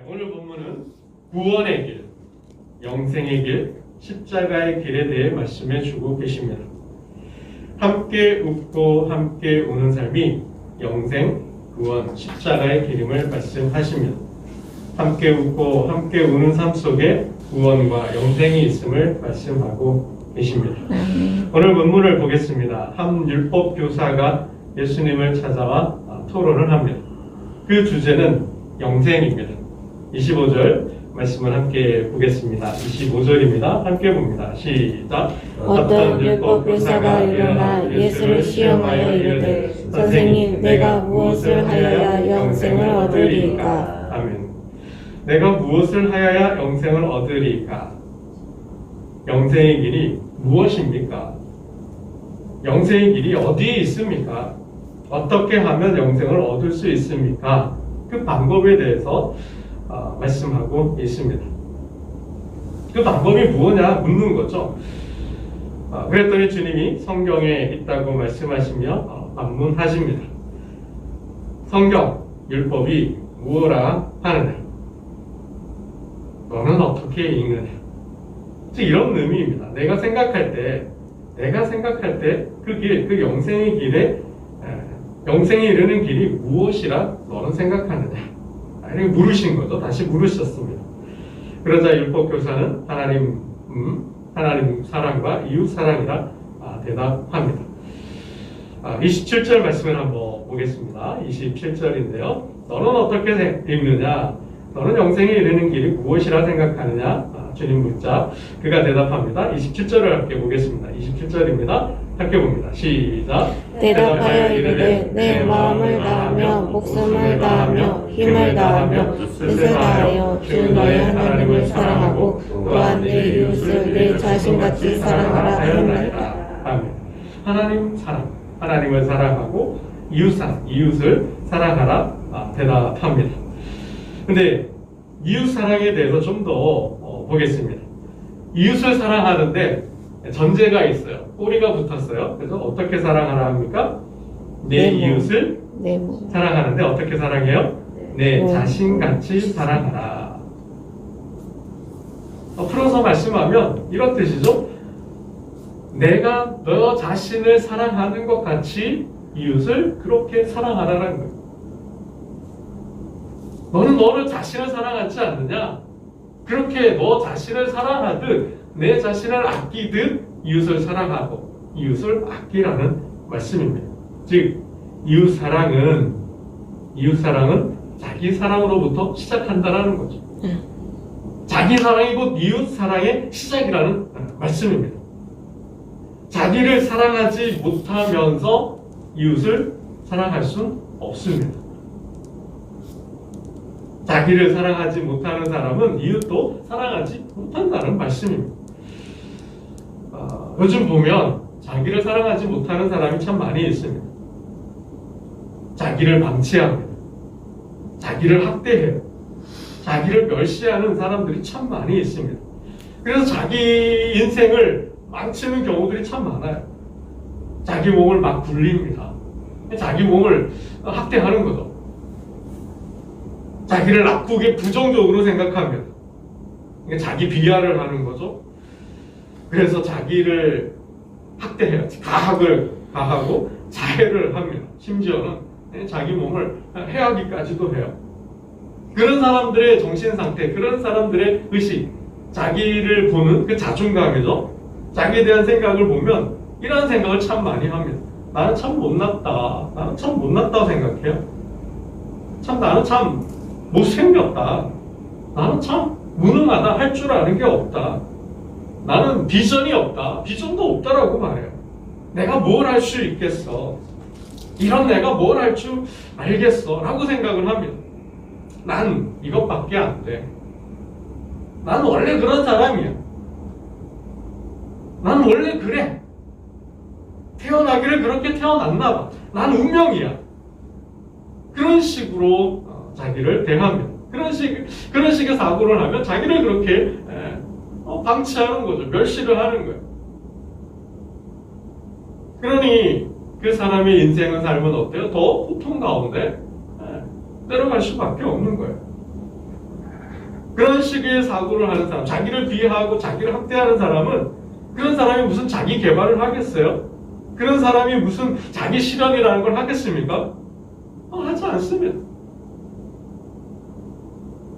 오늘 본문은 구원의 길, 영생의 길, 십자가의 길에 대해 말씀해 주고 계십니다. 함께 웃고 함께 우는 삶이 영생, 구원, 십자가의 길임을 말씀하십니다. 함께 웃고 함께 우는 삶 속에 구원과 영생이 있음을 말씀하고 계십니다. 오늘 본문을 보겠습니다. 한 율법 교사가 예수님을 찾아와 토론을 합니다. 그 주제는 영생입니다. 25절 말씀을 함께 보겠습니다. 25절입니다. 함께 봅니다. 시작. 어떤 율법 교사가 일어나 예수를 시험하여 이르되 선생님, 내가 무엇을 하여야 영생을 얻으리이까? 아멘. 내가 무엇을 하여야 영생을 얻으리이까? 영생의 길이 무엇입니까? 영생의 길이 어디에 있습니까? 어떻게 하면 영생을 얻을 수 있습니까? 그 방법에 대해서 말씀하고 있습니다. 그 방법이 무엇냐 묻는 거죠. 그랬더니 주님이 성경에 있다고 말씀하시며 반문하십니다. 성경, 율법이 무엇라 하느냐? 너는 어떻게 읽느냐? 이런 의미입니다. 내가 생각할 때 그 길, 그 영생의 길에 영생에 이르는 길이 무엇이라 너는 생각하느냐? 이렇게 물으신 거죠. 다시 물으셨습니다. 그러자 율법교사는 하나님 사랑과 이웃 사랑이라 대답합니다. 27절 말씀을 한번 보겠습니다. 27절인데요. 너는 어떻게 읽느냐? 너는 영생에 이르는 길이 무엇이라 생각하느냐? 주님 묻자 그가 대답합니다. 27절을 함께 보겠습니다. 27절입니다. 함께 봅니다. 시작. 대답하여 이르되 내 마음을 다하며 목숨을 다하며 힘을 다하며 뜻을 다하여 주 너의 하나님을 사랑하고 또한 내 이웃을 내 자신같이 사랑하라 하였나이다. 아멘. 하나님 사랑, 하나님을 사랑하고 이웃을 사랑하라 대답합니다. 근데 이웃 사랑에 대해서 좀 더 보겠습니다. 이웃을 사랑하는데 전제가 있어요. 꼬리가 붙었어요. 그래서 어떻게 사랑하라 합니까? 내 이웃을 사랑하는데 어떻게 사랑해요? 내 자신같이 사랑하라. 풀어서 말씀하면 이런 뜻이죠. 내가 너 자신을 사랑하는 것 같이 이웃을 그렇게 사랑하라는 거예요. 너는 너를 자신을 사랑하지 않느냐? 그렇게 너 자신을 사랑하듯 내 자신을 아끼듯 이웃을 사랑하고 이웃을 아끼라는 말씀입니다. 즉 이웃 사랑은 자기 사랑으로부터 시작한다라는 거죠. 자기 사랑이 곧 이웃 사랑의 시작이라는 말씀입니다. 자기를 사랑하지 못하면서 이웃을 사랑할 수는 없습니다. 자기를 사랑하지 못하는 사람은 이웃도 사랑하지 못한다는 말씀입니다. 요즘 보면 자기를 사랑하지 못하는 사람이 참 많이 있습니다. 자기를 방치합니다. 자기를 학대해요. 자기를 멸시하는 사람들이 참 많이 있습니다. 그래서 자기 인생을 망치는 경우들이 참 많아요. 자기 몸을 막 굴립니다. 자기 몸을 학대하는 거죠. 자기를 나쁘게 부정적으로 생각하면 자기 비하를 하는 거죠. 그래서 자기를 학대해요. 가학을 가하고 자해를 합니다. 심지어는 자기 몸을 해하기까지도 해요. 그런 사람들의 정신 상태, 그런 사람들의 의식, 자기를 보는 그 자존감이죠. 자기에 대한 생각을 보면 이런 생각을 참 많이 합니다. 나는 참 못났다. 나는 참 못났다고 생각해요. 나는 참 못생겼다. 나는 참 무능하다. 할 줄 아는 게 없다. 나는 비전이 없다. 비전도 없다라고 말해요. 내가 뭘 할 수 있겠어. 이런 내가 뭘 할 줄 알겠어. 라고 생각을 합니다. 난 이것밖에 안 돼. 난 원래 그런 사람이야. 난 원래 그래. 태어나기를 그렇게 태어났나 봐. 난 운명이야. 그런 식으로 자기를 대합니다. 그런 식의 사고를 하면 자기를 그렇게 방치하는 거죠. 멸시를 하는 거예요. 그러니 그 사람의 인생은 삶은 어때요? 더 고통 가운데 때려갈 수밖에 없는 거예요. 그런 식의 사고를 하는 사람, 자기를 비하하고 자기를 학대하는 사람은 그런 사람이 무슨 자기 개발을 하겠어요? 그런 사람이 무슨 자기 실현이라는 걸 하겠습니까? 하지 않습니다.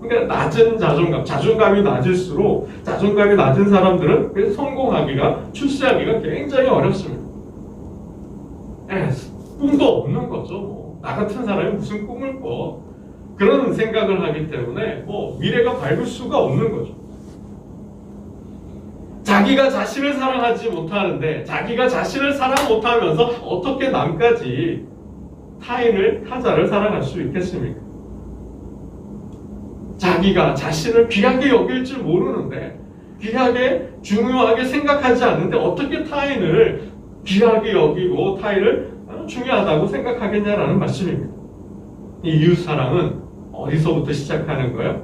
그러니까 낮은 자존감, 자존감이 낮을수록 자존감이 낮은 사람들은 그래서 성공하기가, 출세하기가 굉장히 어렵습니다. 꿈도 없는 거죠. 나 같은 사람이 무슨 꿈을 꿔? 그런 생각을 하기 때문에 미래가 밝을 수가 없는 거죠. 자기가 자신을 사랑하지 못하는데 자기가 자신을 사랑 못하면서 어떻게 남까지 타자를 사랑할 수 있겠습니까? 자기가 자신을 귀하게 여길 줄 모르는데, 귀하게 중요하게 생각하지 않는데 어떻게 타인을 귀하게 여기고 타인을 중요하다고 생각하겠냐라는 말씀입니다. 이 이웃사랑은 어디서부터 시작하는 거예요?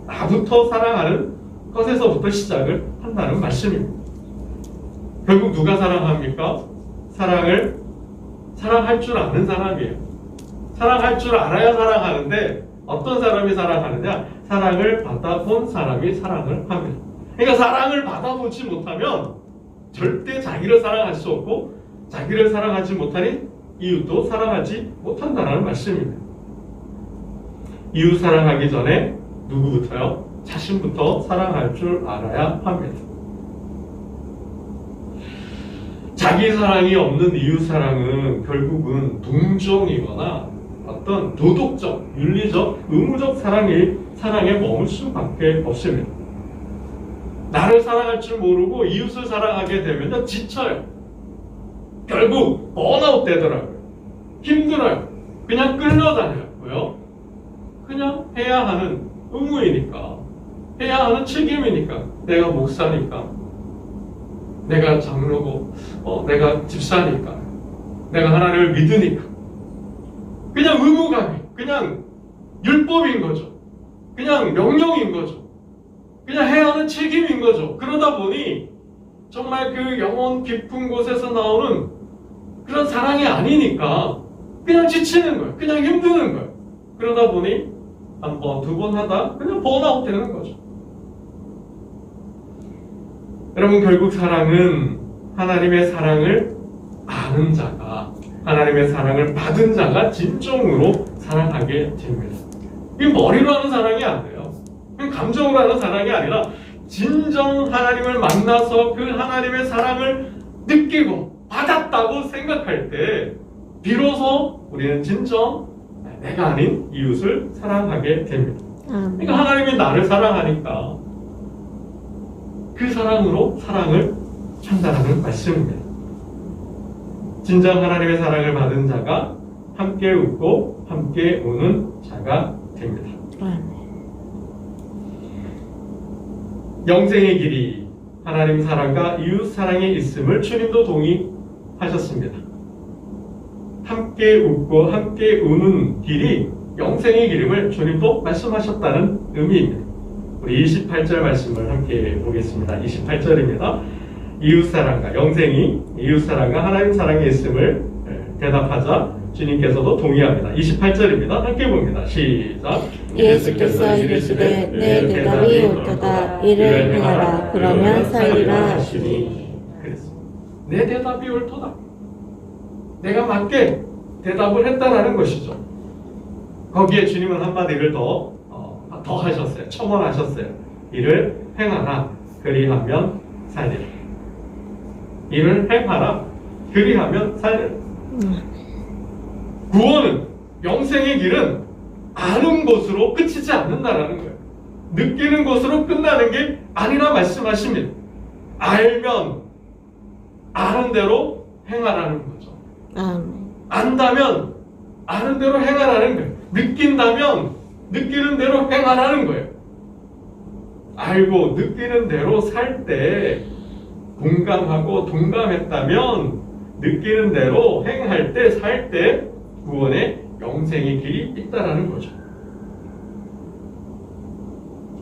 나부터 사랑하는 것에서부터 시작을 한다는 말씀입니다. 결국 누가 사랑합니까? 사랑할 줄 아는 사람이에요. 사랑할 줄 알아야 사랑하는데 어떤 사람이 사랑하느냐? 사랑을 받아본 사람이 사랑을 합니다. 그러니까 사랑을 받아보지 못하면 절대 자기를 사랑할 수 없고, 자기를 사랑하지 못하니 이웃도 사랑하지 못한다는 말씀입니다. 이웃 사랑하기 전에 누구부터요? 자신부터 사랑할 줄 알아야 합니다. 자기 사랑이 없는 이웃 사랑은 결국은 동정이거나 어떤 도덕적, 윤리적, 의무적 사랑에 머물 수밖에 없습니다. 나를 사랑할 줄 모르고 이웃을 사랑하게 되면 지쳐요. 결국 번아웃 되더라고요. 힘들어요. 그냥 끌려다녀요. 그냥 해야 하는 의무이니까, 해야 하는 책임이니까, 내가 목사니까, 내가 장로고, 내가 집사니까, 내가 하나님을 믿으니까, 그냥 의무감이, 그냥 율법인 거죠. 그냥 명령인 거죠. 그냥 해야 하는 책임인 거죠. 그러다 보니 정말 그 영혼 깊은 곳에서 나오는 그런 사랑이 아니니까 그냥 지치는 거예요. 그냥 힘드는 거예요. 그러다 보니 한 번, 두 번 하다 그냥 번아웃 되는 거죠. 여러분, 결국 사랑은 하나님의 사랑을 아는 자가, 하나님의 사랑을 받은 자가 진정으로 사랑하게 됩니다. 이게 머리로 하는 사랑이 아니에요. 감정으로 하는 사랑이 아니라 진정 하나님을 만나서 그 하나님의 사랑을 느끼고 받았다고 생각할 때 비로소 우리는 진정 내가 아닌 이웃을 사랑하게 됩니다. 그러니까 하나님이 나를 사랑하니까 그 사랑으로 사랑을 한다는 말씀입니다. 진정 하나님의 사랑을 받은 자가 함께 웃고 함께 우는 자가 됩니다. 영생의 길이 하나님 사랑과 이웃 사랑에 있음을 주님도 동의하셨습니다. 함께 웃고 함께 우는 길이 영생의 길임을 주님도 말씀하셨다는 의미입니다. 우리 28절 말씀을 함께 보겠습니다. 28절입니다. 이웃사랑과 영생이 이웃사랑과 하나님 사랑에 있음을 대답하자 주님께서도 동의합니다. 28절입니다. 함께 봅니다. 시작. 예수께서 이르시되 내 대답이 옳도다. 이를 행하라. 그러면 살리라 하시니. 그랬습니다. 내 대답이 옳도다. 내가 맞게 대답을 했다라는 것이죠. 거기에 주님은 한마디를 더 하셨어요. 첨언하셨어요. 이를 행하라. 그리하면 살리라. 이를 행하라. 그리하면 살리라. 구원은, 영생의 길은 아는 것으로 그치지 않는다라는 거예요. 느끼는 것으로 끝나는 게 아니라 말씀하십니다. 알면 아는 대로 행하라는 거죠. 안다면 아는 대로 행하라는 거예요. 느낀다면 느끼는 대로 행하라는 거예요. 알고 느끼는 대로 살 때 공감하고 동감했다면 느끼는 대로 행할 때, 살 때 구원의 영생의 길이 있다라는 거죠.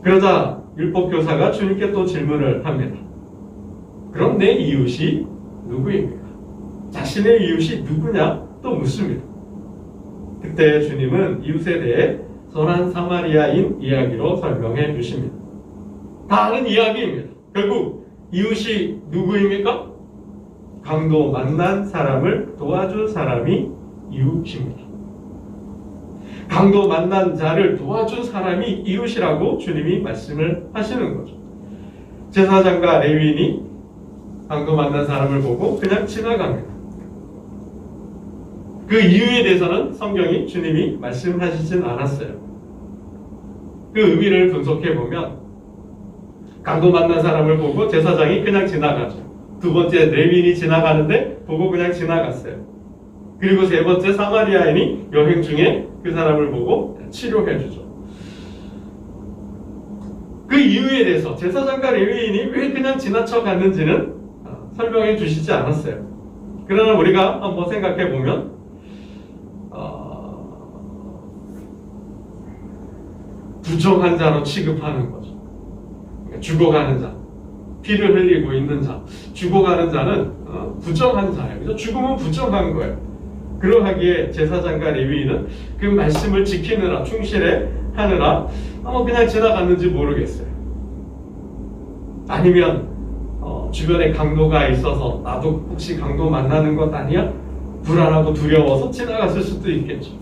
그러자 율법교사가 주님께 또 질문을 합니다. 그럼 내 이웃이 누구입니까? 자신의 이웃이 누구냐? 또 묻습니다. 그때 주님은 이웃에 대해 선한 사마리아인 이야기로 설명해 주십니다. 다 아는 이야기입니다. 결국 이웃이 누구입니까? 강도 만난 사람을 도와줄 사람이 이웃입니다. 강도 만난 자를 도와준 사람이 이웃이라고 주님이 말씀을 하시는 거죠. 제사장과 레위인이 강도 만난 사람을 보고 그냥 지나갑니다. 그 이유에 대해서는 성경이 주님이 말씀하시진 않았어요. 그 의미를 분석해 보면 강도 만난 사람을 보고 제사장이 그냥 지나가죠. 두 번째 레위인이 지나가는데 보고 그냥 지나갔어요. 그리고 세 번째 사마리아인이 여행 중에 그 사람을 보고 치료해 주죠. 그 이유에 대해서 제사장과 레위인이 왜 그냥 지나쳐 갔는지는 설명해 주시지 않았어요. 그러나 우리가 한번 생각해 보면 부정한 자로 취급하는 거죠. 그러니까 죽어가는 자, 피를 흘리고 있는 자, 죽어가는 자는 부정한 자예요. 그래서 죽음은 부정한 거예요. 그러하기에 제사장과 레위인은 그 말씀을 지키느라 충실해 하느라 그냥 지나갔는지 모르겠어요. 아니면 주변에 강도가 있어서 나도 혹시 강도 만나는 것 아니야? 불안하고 두려워서 지나갔을 수도 있겠죠.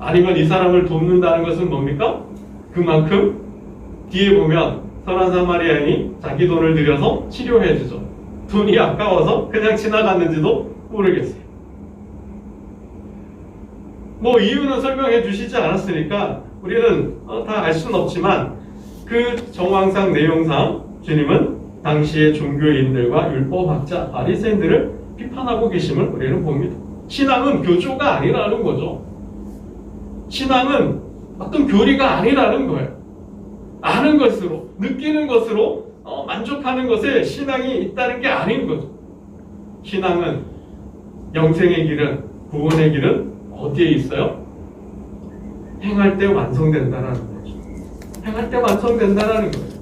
아니면 이 사람을 돕는다는 것은 뭡니까? 그만큼 뒤에 보면 선한 사마리아인이 자기 돈을 들여서 치료해 주죠. 돈이 아까워서 그냥 지나갔는지도 모르겠어요. 뭐 이유는 설명해 주시지 않았으니까 우리는 다 알 수는 없지만 그 정황상 내용상 주님은 당시의 종교인들과 율법학자 바리새인들을 비판하고 계심을 우리는 봅니다. 신앙은 교조가 아니라는 거죠. 신앙은 어떤 교리가 아니라는 거예요. 아는 것으로, 느끼는 것으로 만족하는 것에 신앙이 있다는 게 아닌 거죠. 신앙은 영생의 길은, 구원의 길은 어디에 있어요? 행할 때 완성된다라는 거죠. 행할 때 완성된다라는 거예요.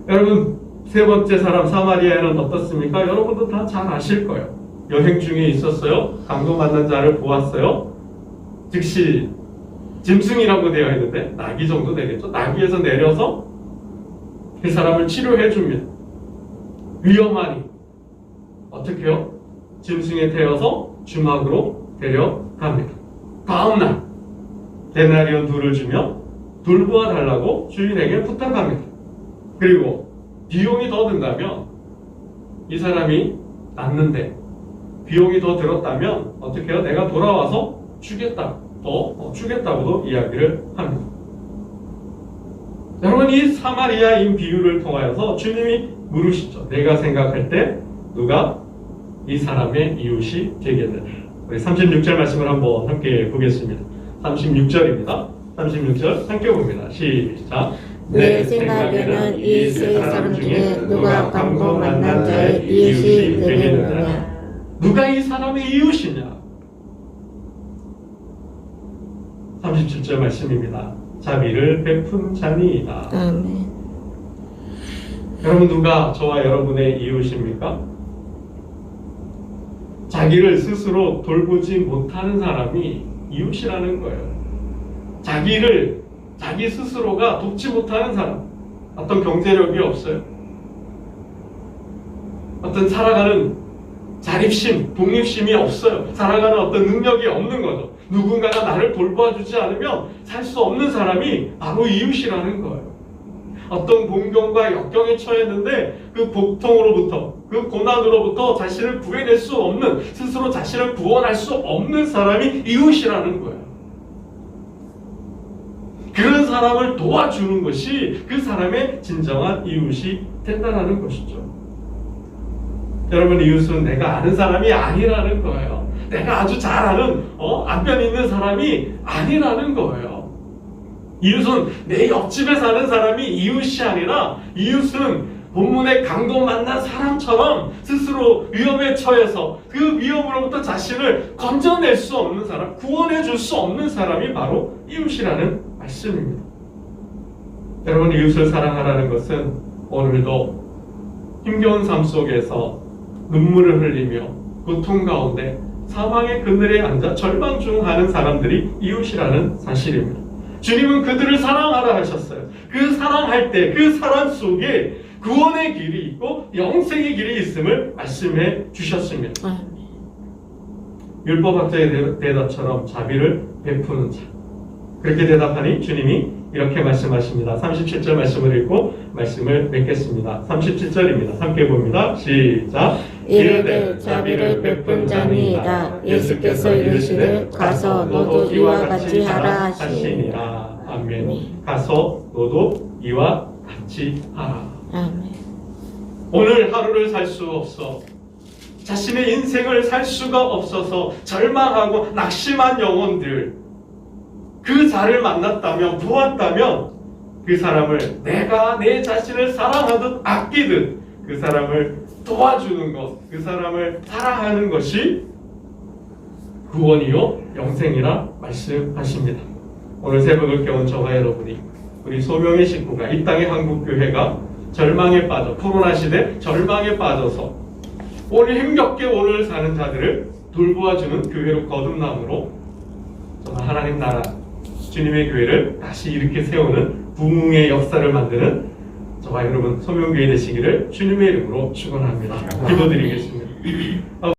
여러분, 세 번째 사람 사마리아인은 어떻습니까? 여러분도 다 잘 아실 거예요. 여행 중에 있었어요. 강도 만난 자를 보았어요. 즉시 짐승이라고 되어 있는데 나귀 정도 되겠죠. 나귀에서 내려서 그 사람을 치료해 줍니다. 위험하니 어떻게 해요? 짐승에 태워서 주막으로 데려갑니다. 다음날 데나리온 둘을 주며 돌보아 달라고 주인에게 부탁합니다. 그리고 비용이 더 든다면 이 사람이 낫는데 비용이 더 들었다면 어떻게 해요? 내가 돌아와서 주겠다. 더 주겠다고도 이야기를 합니다. 여러분, 이 사마리아인 비유를 통하여서 주님이 물으시죠. 내가 생각할 때 누가 이 사람의 이웃이 되겠느냐. 우리 36절 말씀을 한번 함께 보겠습니다. 36절입니다. 36절 함께 봅니다. 시작. 내 생각에는 이 세 사람 중에 누가 강도 만난 자의 이웃이 되겠느냐. 누가 이 사람의 이웃이냐? 37절 말씀입니다. 자비를 베푼 자니이다. 아멘. 여러분, 누가 저와 여러분의 이웃입니까? 자기를 스스로 돌보지 못하는 사람이 이웃이라는 거예요. 자기 스스로가 돕지 못하는 사람, 어떤 경제력이 없어요. 어떤 살아가는 자립심, 독립심이 없어요. 살아가는 어떤 능력이 없는 거죠. 누군가가 나를 돌봐주지 않으면 살 수 없는 사람이 바로 이웃이라는 거예요. 어떤 공경과 역경에 처했는데 그 고통으로부터, 그 고난으로부터 자신을 구해낼 수 없는, 스스로 자신을 구원할 수 없는 사람이 이웃이라는 거예요. 그런 사람을 도와주는 것이 그 사람의 진정한 이웃이 된다는 것이죠. 여러분, 이웃은 내가 아는 사람이 아니라는 거예요. 내가 아주 잘 아는 안편 있는 사람이 아니라는 거예요. 이웃은 내 옆집에 사는 사람이 이웃이 아니라 이웃은 본문의 강도 만난 사람처럼 스스로 위험에 처해서 그 위험으로부터 자신을 건져낼 수 없는 사람, 구원해 줄 수 없는 사람이 바로 이웃이라는 말씀입니다. 여러분, 이웃을 사랑하라는 것은 오늘도 힘겨운 삶 속에서 눈물을 흘리며 고통 가운데 사망의 그늘에 앉아 절망 중하는 사람들이 이웃이라는 사실입니다. 주님은 그들을 사랑하라 하셨어요. 그 사랑할 때 그 사랑 속에 구원의 길이 있고 영생의 길이 있음을 말씀해 주셨습니다. 아멘. 율법학자의 대답처럼 자비를 베푸는 자. 그렇게 대답하니 주님이 이렇게 말씀하십니다. 37절 말씀을 읽고 말씀을 맺겠습니다. 37절입니다. 함께 봅니다. 시작. 이르되 자비를 베푼 자니이다. 예수께서 이르시되 가서 너도 이와 같이 하라 하시니라. 아멘. 가서 너도 이와 같이 하라. 아멘. 오늘 하루를 살 수 없어 자신의 인생을 살 수가 없어서 절망하고 낙심한 영혼들, 그 자를 만났다면, 보았다면 그 사람을 내가 내 자신을 사랑하듯 아끼듯 그 사람을 도와주는 것, 그 사람을 사랑하는 것이 구원이요 영생이라 말씀하십니다. 오늘 새벽을 깨운 저와 여러분이, 우리 소명의 식구가, 이 땅의 한국교회가 절망에 빠져, 코로나 시대 절망에 빠져서 오늘 힘겹게 오늘 사는 자들을 돌보아주는 교회로 거듭남으로 정말 하나님 나라, 주님의 교회를 다시 일으켜 세우는 부흥의 역사를 만드는 저와 여러분 소명교회 되시기를 주님의 이름으로 축원합니다. 기도드리겠습니다.